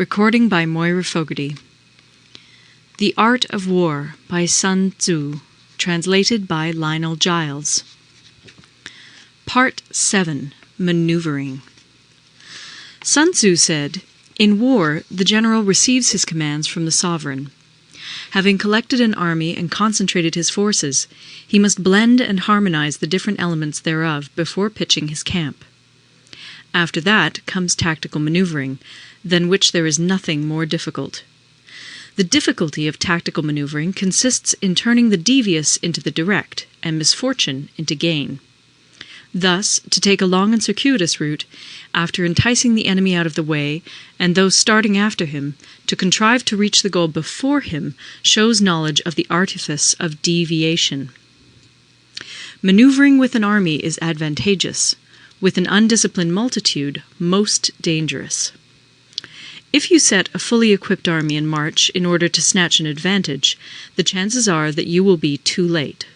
Recording by Moira Fogarty. The Art of War by Sun Tzu, translated by Lionel Giles. Part 7. Maneuvering. Sun Tzu said, "In war, the general receives his commands from the sovereign. Having collected an army and concentrated his forces, he must blend and harmonize the different elements thereof before pitching his camp. After that comes tactical maneuvering, than which there is nothing more difficult. The difficulty of tactical maneuvering consists in turning the devious into the direct, and misfortune into gain. Thus, to take a long and circuitous route, after enticing the enemy out of the way, and those starting after him, to contrive to reach the goal before him, shows knowledge of the artifice of deviation. Maneuvering with an army is advantageous, with an undisciplined multitude, most dangerous. If you set a fully equipped army in march in order to snatch an advantage, the chances are that you will be too late.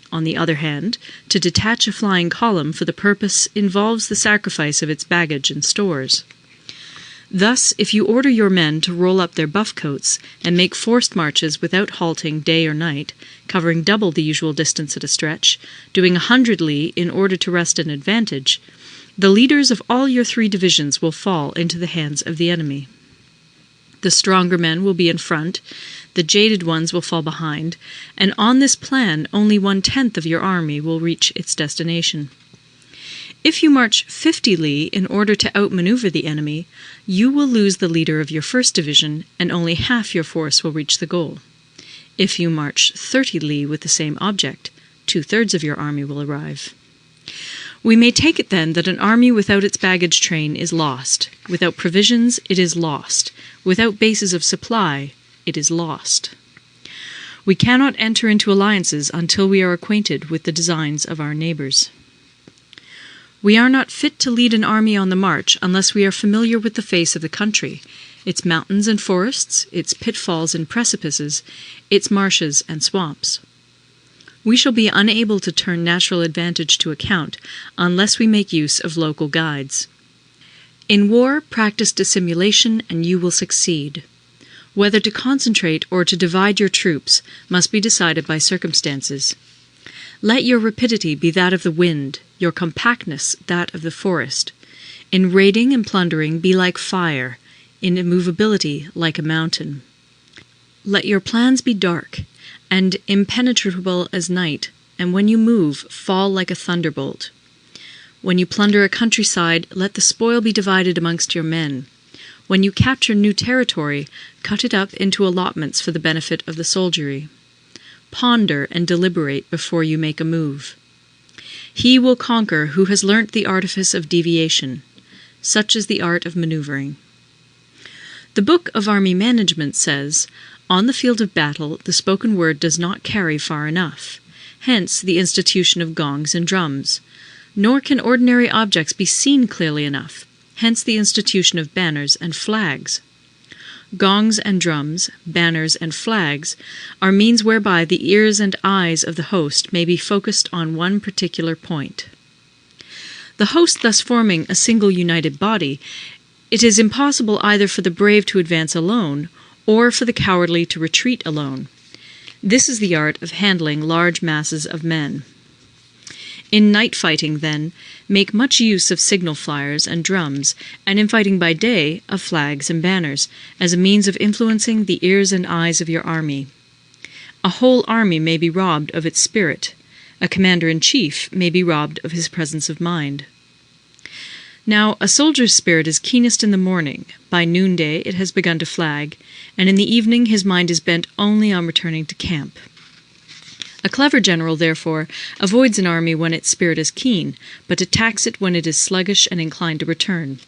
On the other hand, to detach a flying column for the purpose involves the sacrifice of its baggage and stores. Thus, if you order your men to roll up their buff coats and make forced marches without halting day or night, covering double the usual distance at a stretch, doing 100 li in order to wrest an advantage, the leaders of all your 3 divisions will fall into the hands of the enemy. The stronger men will be in front, the jaded ones will fall behind, and on this plan only 1/10 of your army will reach its destination. If you march 50 li in order to outmaneuver the enemy, you will lose the leader of your 1st division, and only half your force will reach the goal. If you march 30 li with the same object, 2/3 of your army will arrive. We may take it then that an army without its baggage train is lost. Without provisions, it is lost. Without bases of supply, it is lost. We cannot enter into alliances until we are acquainted with the designs of our neighbors. We are not fit to lead an army on the march unless we are familiar with the face of the country, its mountains and forests, its pitfalls and precipices, its marshes and swamps. We shall be unable to turn natural advantage to account unless we make use of local guides. In war, practice dissimulation and you will succeed. Whether to concentrate or to divide your troops must be decided by circumstances. Let your rapidity be that of the wind, your compactness that of the forest. In raiding and plundering be like fire, in immovability like a mountain. Let your plans be dark, and impenetrable as night, and when you move, fall like a thunderbolt. When you plunder a countryside, let the spoil be divided amongst your men. When you capture new territory, cut it up into allotments for the benefit of the soldiery. Ponder and deliberate before you make a move. He will conquer who has learnt the artifice of deviation. Such is the art of maneuvering. The Book of Army Management says, "On the field of battle, the spoken word does not carry far enough. Hence the institution of gongs and drums. Nor can ordinary objects be seen clearly enough. Hence the institution of banners and flags. Gongs and drums, banners and flags, are means whereby the ears and eyes of the host may be focused on one particular point. The host thus forming a single united body, it is impossible either for the brave to advance alone, or for the cowardly to retreat alone. This is the art of handling large masses of men. In night fighting, then, make much use of signal flyers and drums, and in fighting by day, of flags and banners, as a means of influencing the ears and eyes of your army. A whole army may be robbed of its spirit. A commander-in-chief may be robbed of his presence of mind. Now, a soldier's spirit is keenest in the morning, by noonday it has begun to flag, and in the evening his mind is bent only on returning to camp. A clever general, therefore, avoids an army when its spirit is keen, but attacks it when it is sluggish and inclined to return.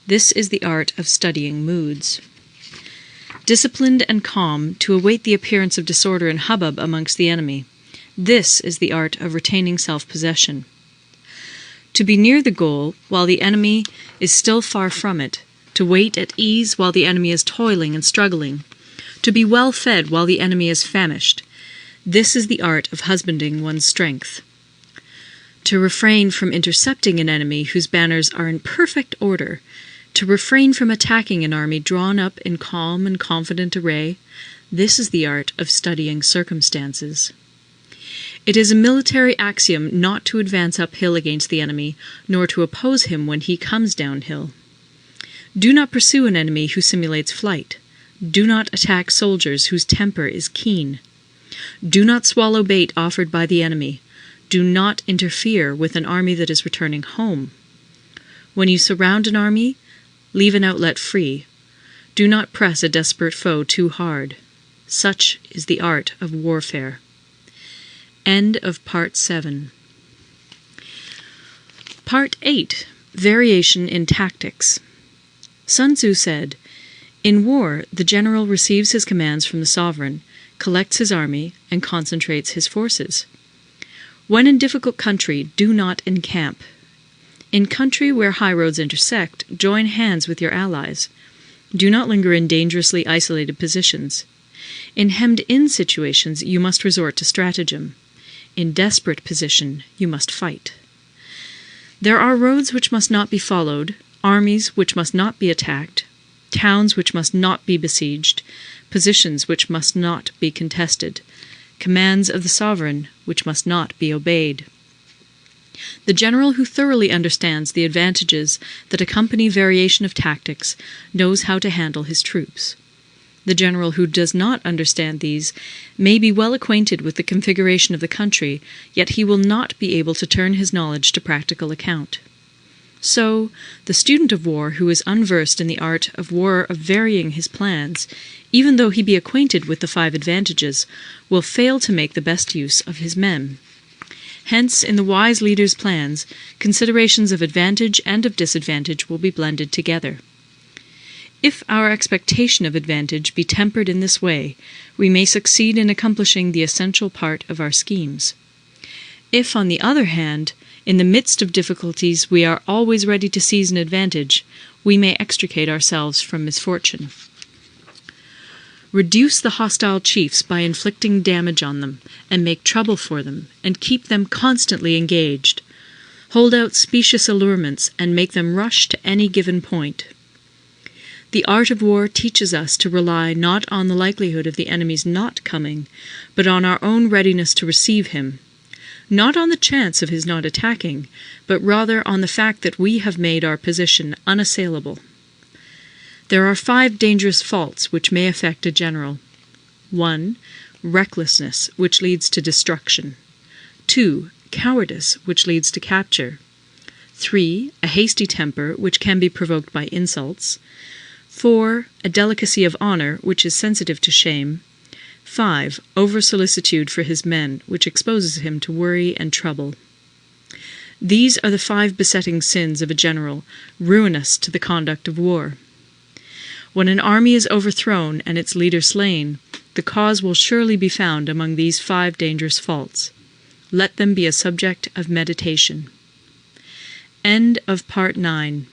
This is the art of studying moods. Disciplined and calm, to await the appearance of disorder and hubbub amongst the enemy. This is the art of retaining self-possession. To be near the goal while the enemy is still far from it, to wait at ease while the enemy is toiling and struggling, to be well fed while the enemy is famished. This is the art of husbanding one's strength. To refrain from intercepting an enemy whose banners are in perfect order, To refrain from attacking an army drawn up in calm and confident array, this is the art of studying circumstances. It is a military axiom not to advance uphill against the enemy, nor to oppose him when he comes downhill. Do not pursue an enemy who simulates flight. Do not attack soldiers whose temper is keen. Do not swallow bait offered by the enemy. Do not interfere with an army that is returning home. When you surround an army, leave an outlet free. Do not press a desperate foe too hard. Such is the art of warfare. End of Part 7. Part 8. Variation in Tactics. Sun Tzu said, "In war, the general receives his commands from the sovereign, collects his army, and concentrates his forces. When in difficult country, do not encamp. In country where highroads intersect, join hands with your allies. Do not linger in dangerously isolated positions. In hemmed-in situations, you must resort to stratagem. In desperate position, you must fight. There are roads which must not be followed, armies which must not be attacked, towns which must not be besieged, positions which must not be contested, commands of the sovereign which must not be obeyed." The general who thoroughly understands the advantages that accompany variation of tactics knows how to handle his troops. The general who does not understand these may be well acquainted with the configuration of the country, yet he will not be able to turn his knowledge to practical account. So, the student of war who is unversed in the art of war of varying his plans, even though he be acquainted with the 5 advantages, will fail to make the best use of his men. Hence, in the wise leader's plans, considerations of advantage and of disadvantage will be blended together. If our expectation of advantage be tempered in this way, we may succeed in accomplishing the essential part of our schemes. If, on the other hand, in the midst of difficulties we are always ready to seize an advantage, we may extricate ourselves from misfortune. Reduce the hostile chiefs by inflicting damage on them, and make trouble for them, and keep them constantly engaged. Hold out specious allurements, and make them rush to any given point. The art of war teaches us to rely not on the likelihood of the enemy's not coming, but on our own readiness to receive him. Not on the chance of his not attacking, but rather on the fact that we have made our position unassailable. There are 5 dangerous faults which may affect a general. 1. Recklessness, which leads to destruction. 2. Cowardice, which leads to capture. 3. A hasty temper, which can be provoked by insults. 4. A delicacy of honor, which is sensitive to shame. 5. Over-solicitude for his men, which exposes him to worry and trouble. These are the 5 besetting sins of a general, ruinous to the conduct of war. When an army is overthrown and its leader slain, the cause will surely be found among these 5 dangerous faults. Let them be a subject of meditation. End of Part 9.